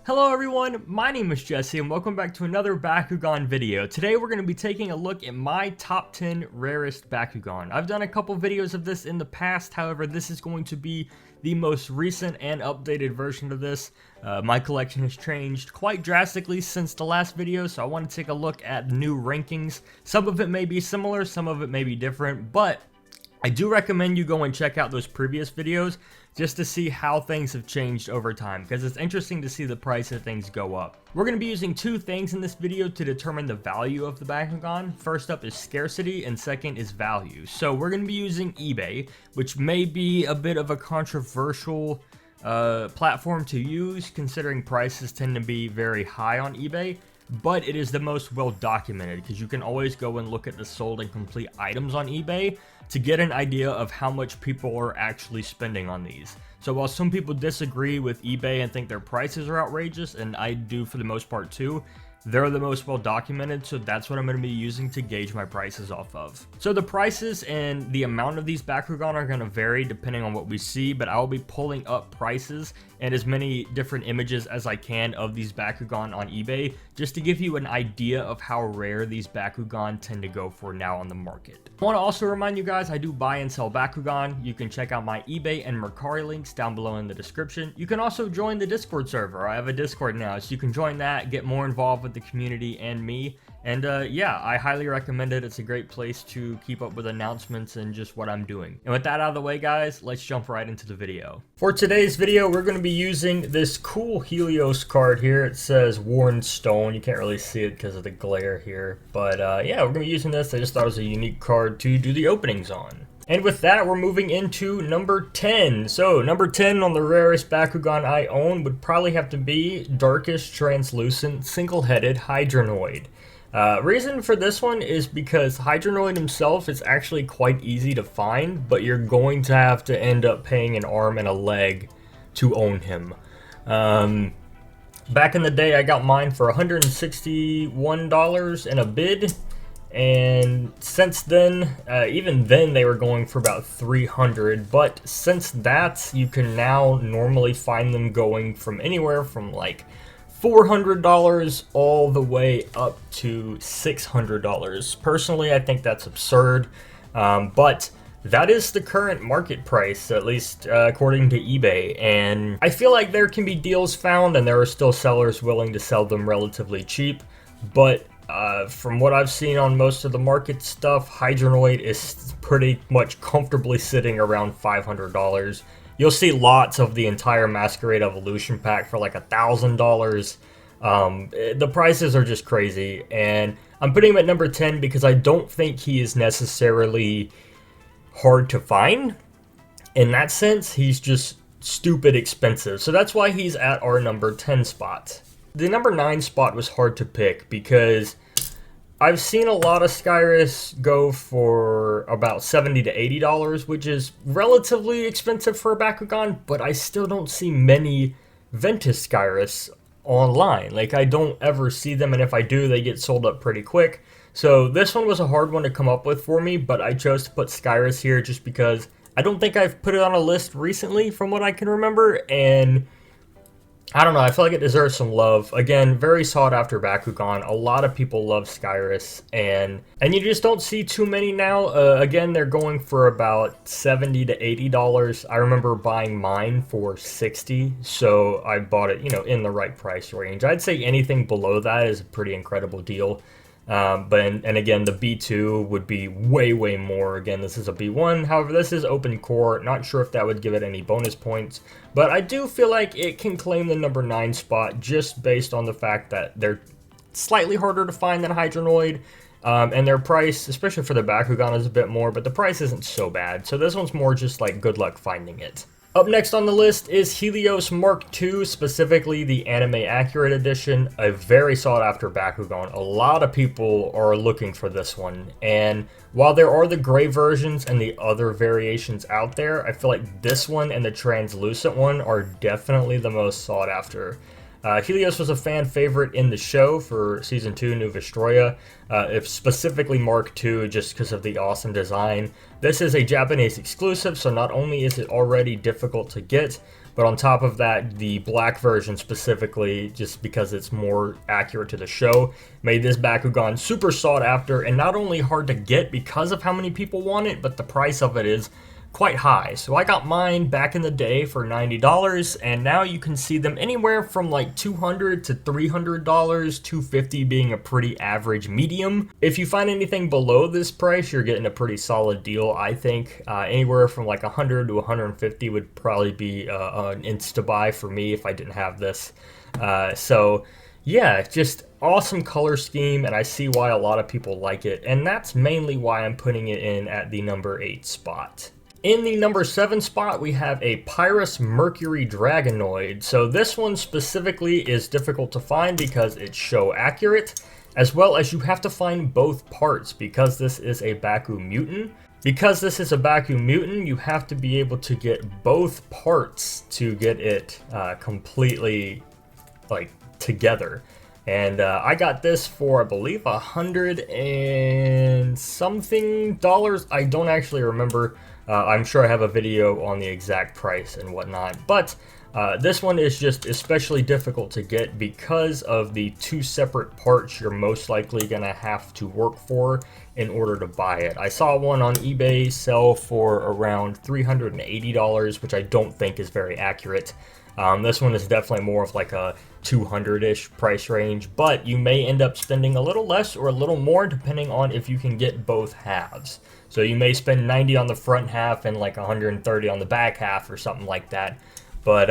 Hello everyone, my name is Jesse and welcome back to another Bakugan video. Today we're going to be taking a look at my top 10 rarest Bakugan. I've done a couple videos of this in the past, however this is going to be the most recent and updated version of this. My collection has changed quite drastically since the last video, so I want to take a look at the new rankings. Some of it may be similar, some of it may be different, but I do recommend you go and check out those previous videos just to see how things have changed over time, because it's interesting to see the price of things go up. We're going to be using two things in this video to determine the value of the Bakugan. First up is scarcity and second is value. So we're going to be using eBay, which may be a bit of a controversial platform to use considering prices tend to be very high on eBay. But it is the most well documented because you can always go and look at the sold and complete items on eBay to get an idea of how much people are actually spending on these. So while some people disagree with eBay and think their prices are outrageous, and I do for the most part too, they're the most well documented, so that's what I'm going to be using to gauge my prices off of. So the prices and the amount of these Bakugan are going to vary depending on what we see, but I will be pulling up prices and as many different images as I can of these Bakugan on eBay, just to give you an idea of how rare these Bakugan tend to go for now on the market. I want to also remind you guys, I do buy and sell Bakugan. You can check out my eBay and Mercury links down below in the description. You can also join the Discord server. I have a Discord now, so you can join that, get more involved with the community and me. And yeah, I highly recommend it. It's a great place to keep up with announcements and just what I'm doing. And with that out of the way, guys, let's jump right into the video. For today's video, we're going to be using this cool Helios card here. It says Worn Stone. You can't really see it because of the glare here. But yeah, we're going to be using this. I just thought it was a unique card to do the openings on. And with that, we're moving into number 10. So, number 10 on the rarest Bakugan I own would probably have to be Darkest Translucent Single-Headed Hydronoid. Reason for this one is because Hydronoid himself is actually quite easy to find, but you're going to have to end up paying an arm and a leg to own him. Back in the day, I got mine for $161 in a bid. And since then, even then they were going for about $300, but since that, you can now normally find them going from anywhere from like $400 all the way up to $600. Personally, I think that's absurd, but that is the current market price, at least according to eBay, and I feel like there can be deals found and there are still sellers willing to sell them relatively cheap, but from what I've seen on most of the market stuff, Hydronoid is pretty much comfortably sitting around $500. You'll see lots of the entire Masquerade Evolution pack for like $1,000. The prices are just crazy, and I'm putting him at number 10 because I don't think he is necessarily hard to find. In that sense, he's just stupid expensive. So that's why he's at our number 10 spot. The number 9 spot was hard to pick because I've seen a lot of Skyrus go for about $70 to $80, which is relatively expensive for a Bakugan, but I still don't see many Ventus Skyrus online. Like, I don't ever see them, and if I do, they get sold up pretty quick. So this one was a hard one to come up with for me, but I chose to put Skyrus here just because I don't think I've put it on a list recently from what I can remember, and I don't know, I feel like it deserves some love. Again, very sought after Bakugan. A lot of people love Skyrus, and you just don't see too many now. Again, they're going for about $70 to $80. I remember buying mine for $60, so I bought it, in the right price range. I'd say anything below that is a pretty incredible deal. And again, the B2 would be way more. Again, this is a B1. However, this is open core. Not sure if that would give it any bonus points, but I do feel like it can claim the number 9 spot just based on the fact that they're slightly harder to find than Hydronoid, and their price, especially for the Bakugan, is a bit more, but the price isn't so bad. So this one's more just like good luck finding it. Up next on the list is Helios Mark II, specifically the Anime Accurate Edition, a very sought after Bakugan. A lot of people are looking for this one, and while there are the gray versions and the other variations out there, I feel like this one and the translucent one are definitely the most sought after. Helios was a fan favorite in the show for Season 2, New Vestroya, if specifically Mark II, just because of the awesome design. This is a Japanese exclusive, so not only is it already difficult to get, But on top of that, the black version specifically, just because it's more accurate to the show, made this Bakugan super sought after and not only hard to get because of how many people want it, but the price of it is quite high. So I got mine back in the day for $90, and now you can see them anywhere from like $200 to $300, $250 being a pretty average medium. If you find anything below this price, you're getting a pretty solid deal, I think. Anywhere from like $100 to $150 would probably be an insta-buy for me if I didn't have this. So yeah, just awesome color scheme, and I see why a lot of people like it, and that's mainly why I'm putting it in at the number 8 spot. In the number 7 spot, we have a Pyrus Mercury Dragonoid. So this one specifically is difficult to find because it's show accurate, as well as you have to find both parts because this is a Baku mutant. Because this is a Baku mutant, you have to be able to get both parts to get it completely like together. And I got this for, I believe, $100 and something. I don't actually remember. I'm sure I have a video on the exact price and whatnot. But this one is just especially difficult to get because of the 2 separate parts you're most likely going to have to work for in order to buy it. I saw one on eBay sell for around $380, which I don't think is very accurate. This one is definitely more of like a 200-ish price range, but you may end up spending a little less or a little more depending on if you can get both halves. So you may spend 90 on the front half and like 130 on the back half or something like that. But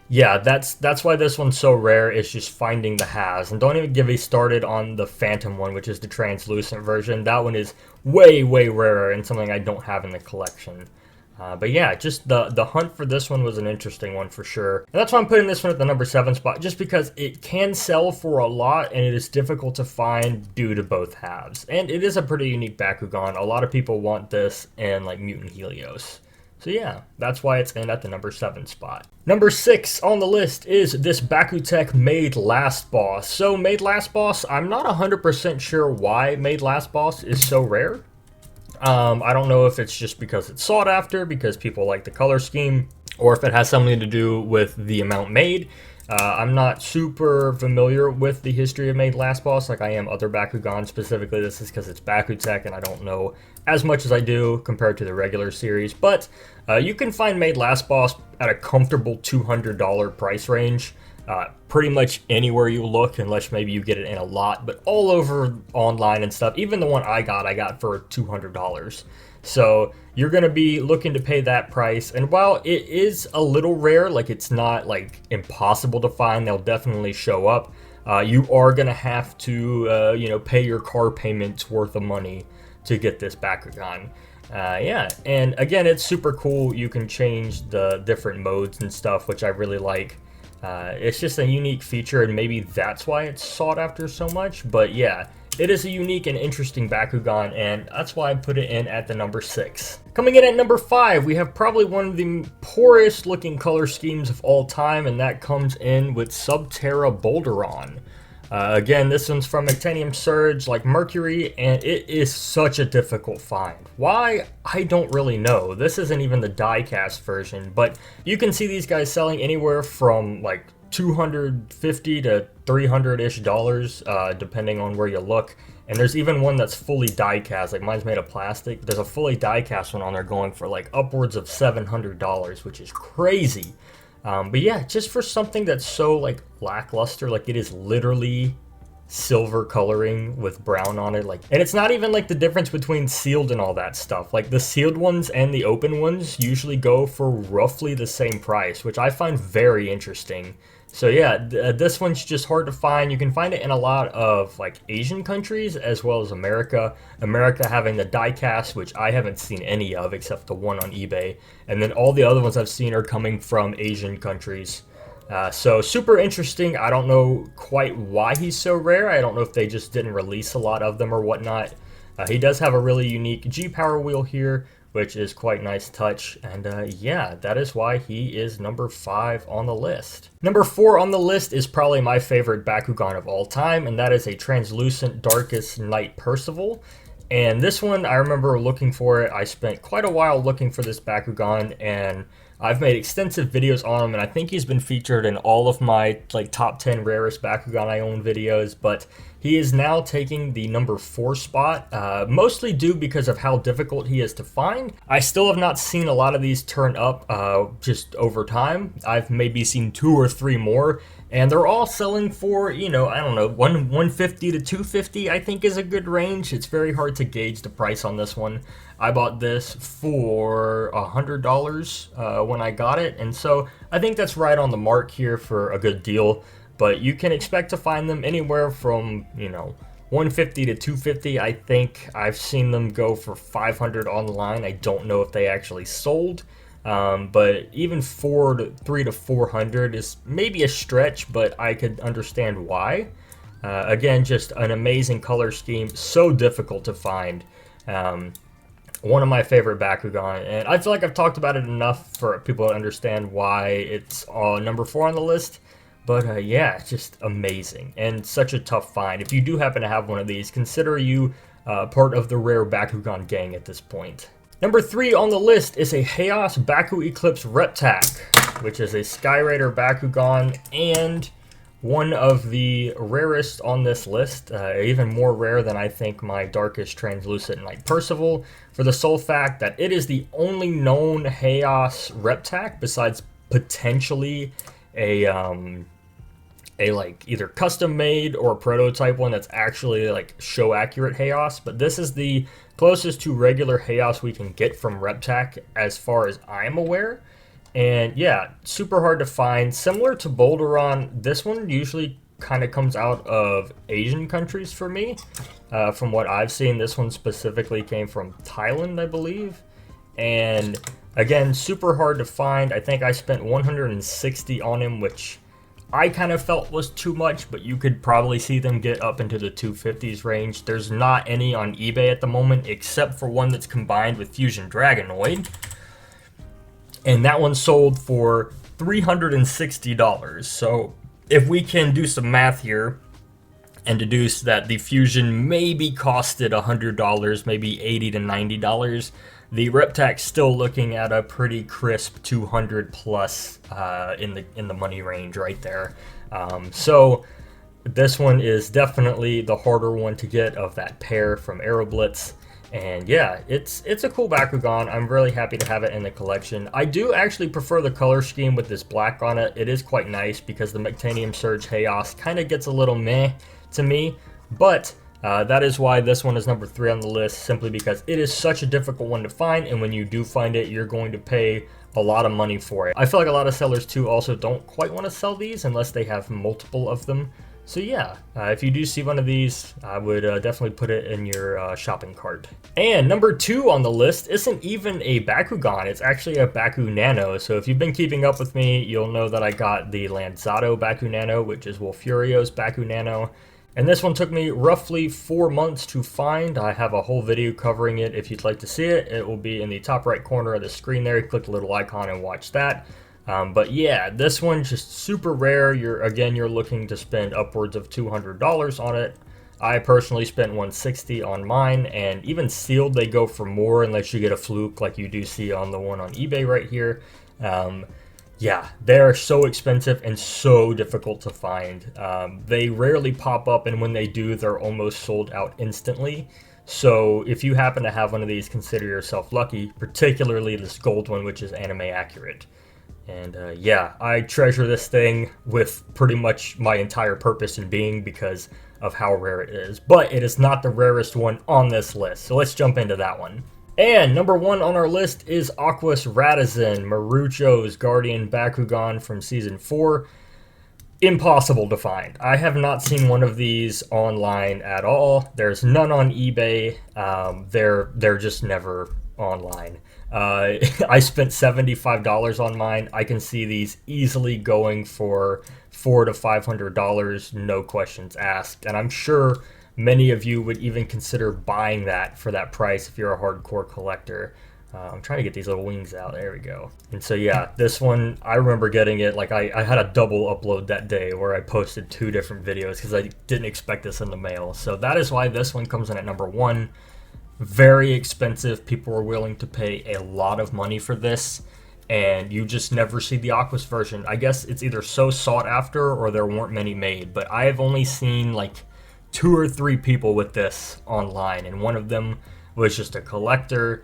yeah, that's why this one's so rare, is just finding the halves. And don't even get me started on the Phantom one, which is the translucent version. That one is way, way rarer and something I don't have in the collection. But yeah, just the hunt for this one was an interesting one for sure. And that's why I'm putting this one at the number 7 spot, just because it can sell for a lot and it is difficult to find due to both halves. And it is a pretty unique Bakugan. A lot of people want this and like Mutant Helios. So yeah, that's why it's in at the number 7 spot. Number 6 on the list is this Bakutech Made Last Boss. So Made Last Boss, I'm not 100% sure why Made Last Boss is so rare. I don't know if it's just because it's sought after, because people like the color scheme, or if it has something to do with the amount made. I'm not super familiar with the history of Made Last Boss like I am other Bakugan. Specifically, this is because it's Bakutech and I don't know as much as I do compared to the regular series. But you can find Made Last Boss at a comfortable $200 price range. Pretty much anywhere you look, unless maybe you get it in a lot, but all over online and stuff. Even the one I got for $200. So you're going to be looking to pay that price. And while it is a little rare, like it's not like impossible to find, they'll definitely show up. You are going to have to, pay your car payments worth of money to get this Bakugan. Yeah, and again, it's super cool. You can change the different modes and stuff, which I really like. It's just a unique feature, and maybe that's why it's sought after so much. But yeah, it is a unique and interesting Bakugan, and that's why I put it in at the number 6. Coming in at number 5, we have probably one of the poorest looking color schemes of all time, and that comes in with Subterra Boulder. Again, this one's from Actinium Surge, like Mercury, and it is such a difficult find. Why? I don't really know. This isn't even the die-cast version, but you can see these guys selling anywhere from like $250 to $300-ish, depending on where you look. And there's even one that's fully die-cast, like mine's made of plastic. There's a fully die-cast one on there going for like upwards of $700, which is crazy. But yeah, just for something that's so like lackluster, like it is literally silver coloring with brown on it, like, and it's not even like the difference between sealed and all that stuff. Like the sealed ones and the open ones usually go for roughly the same price, which I find very interesting. So yeah, this one's just hard to find. You can find it in a lot of like Asian countries as well as America. America having the die-cast, which I haven't seen any of except the one on eBay. And then all the other ones I've seen are coming from Asian countries. So super interesting. I don't know quite why he's so rare. I don't know if they just didn't release a lot of them or whatnot. He does have a really unique G-Power wheel here, which is quite nice touch, and yeah, that is why he is number 5 on the list. Number 4 on the list is probably my favorite Bakugan of all time, and that is a TranslucentDarkest Knight Percival. And this one, I remember looking for it. I spent quite a while looking for this Bakugan, and I've made extensive videos on him, and I think he's been featured in all of my like top 10 rarest Bakugan I own videos, but he is now taking the number 4 spot, mostly due because of how difficult he is to find. I still have not seen a lot of these turn up just over time. I've maybe seen 2 or 3 more, and they're all selling for, you know, I don't know, 150 to 250 I think is a good range. It's very hard to gauge the price on this one. I bought this for $100 when I got it, and so I think that's right on the mark here for a good deal. But you can expect to find them anywhere from, you know, 150 to 250. I think I've seen them go for 500 online. I don't know if they actually sold, but even 300 to 400 is maybe a stretch, but I could understand why. Again, just an amazing color scheme, so difficult to find. One of my favorite Bakugan, and I feel like I've talked about it enough for people to understand why it's number 4 on the list. But yeah, it's just amazing and such a tough find. If you do happen to have one of these, consider you part of the rare Bakugan gang at this point. Number 3 on the list is a Helios Baku Eclipse Reptac, which is a Skyraider Bakugan and one of the rarest on this list, even more rare than I think my Darkest Translucent Knight Percival, for the sole fact that it is the only known Helios Reptac besides potentially a like either custom made or a prototype one that's actually like show accurate Helios, but this is the closest to regular Helios we can get from Reptac as far as I'm aware. And yeah, super hard to find. Similar to Boulderon, this one usually kind of comes out of Asian countries for me. From what I've seen, this one specifically came from Thailand, I believe. And again, super hard to find. I think I spent 160 on him, which I kind of felt was too much, but you could probably see them get up into the 250s range. There's not any on eBay at the moment, except for one that's combined with Fusion Dragonoid. And that one sold for $360. So if we can do some math here and deduce that the Fusion maybe costed $100, maybe $80 to $90, the Reptac's still looking at a pretty crisp 200 plus in the money range right there. So this one is definitely the harder one to get of that pair from Aeroblitz. And yeah, it's a cool Bakugan. I'm really happy to have it in the collection. I do actually prefer the color scheme with this black on it. It is quite nice because the Mectanium Surge Helios kind of gets a little meh to me. But that is why this one is number 3 on the list, simply because it is such a difficult one to find, and when you do find it, you're going to pay a lot of money for it. I feel like a lot of sellers too also don't quite want to sell these unless they have multiple of them. So yeah, if you do see one of these, I would definitely put it in your shopping cart. And number 2 on the list isn't even a Bakugan, it's actually a Baku Nano. So if you've been keeping up with me, you'll know that I got the Lanzato Baku Nano, which is Furios Baku Nano. And this one took me roughly 4 months to find. I have a whole video covering it. If you'd like to see it, it will be in the top right corner of the screen there. Click the little icon and watch that. But yeah, this one just super rare. You're looking to spend upwards of $200 on it. I personally spent $160 on mine, and even sealed they go for more unless you get a fluke like you do see on the one on eBay right here. Yeah, they're so expensive and so difficult to find. They rarely pop up, and when they do, they're almost sold out instantly. So if you happen to have one of these, consider yourself lucky, particularly this gold one, which is anime accurate. And yeah, I treasure this thing with pretty much my entire purpose in being because of how rare it is. But it is not the rarest one on this list, so let's jump into that one. And number 1 on our list is Aquas Radisson, Marucho's Guardian Bakugan from Season 4. Impossible to find. I have not seen one of these online at all. There's none on eBay. They're just never online. I spent $75 on mine. I can see these easily going for $400 to $500, no questions asked. And I'm sure many of you would even consider buying that for that price if you're a hardcore collector. I'm trying to get these little wings out. There we go. And so yeah, this one, I remember getting it, like I had a double upload that day where I posted 2 different videos because I didn't expect this in the mail. So that is why this one comes in at number 1. Very expensive. People were willing to pay a lot of money for this. and you just never see the Aquas version. I guess it's either so sought after or there weren't many made, but I've only seen like 2 or 3 people with this online, and one of them was just a collector.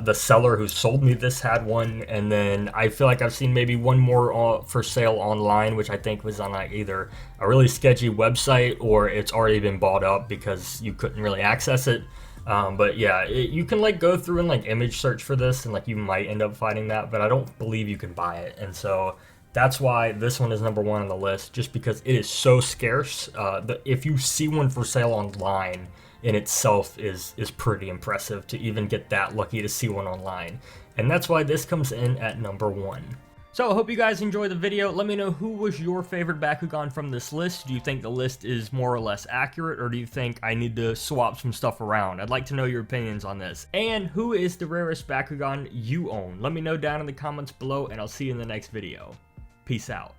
The seller who sold me this had one, and then I feel like I've seen maybe one more for sale online, which I think was on like either a really sketchy website or it's already been bought up because you couldn't really access it. But yeah, you can like go through and like image search for this, and like you might end up finding that, but I don't believe you can buy it. And so that's why this one is number 1 on the list, just because it is so scarce. If you see one for sale online, in itself is pretty impressive to even get that lucky to see one online. And that's why this comes in at number 1. So I hope you guys enjoyed the video. Let me know who was your favorite Bakugan from this list. Do you think the list is more or less accurate, or do you think I need to swap some stuff around? I'd like to know your opinions on this. And who is the rarest Bakugan you own? Let me know down in the comments below, and I'll see you in the next video. Peace out.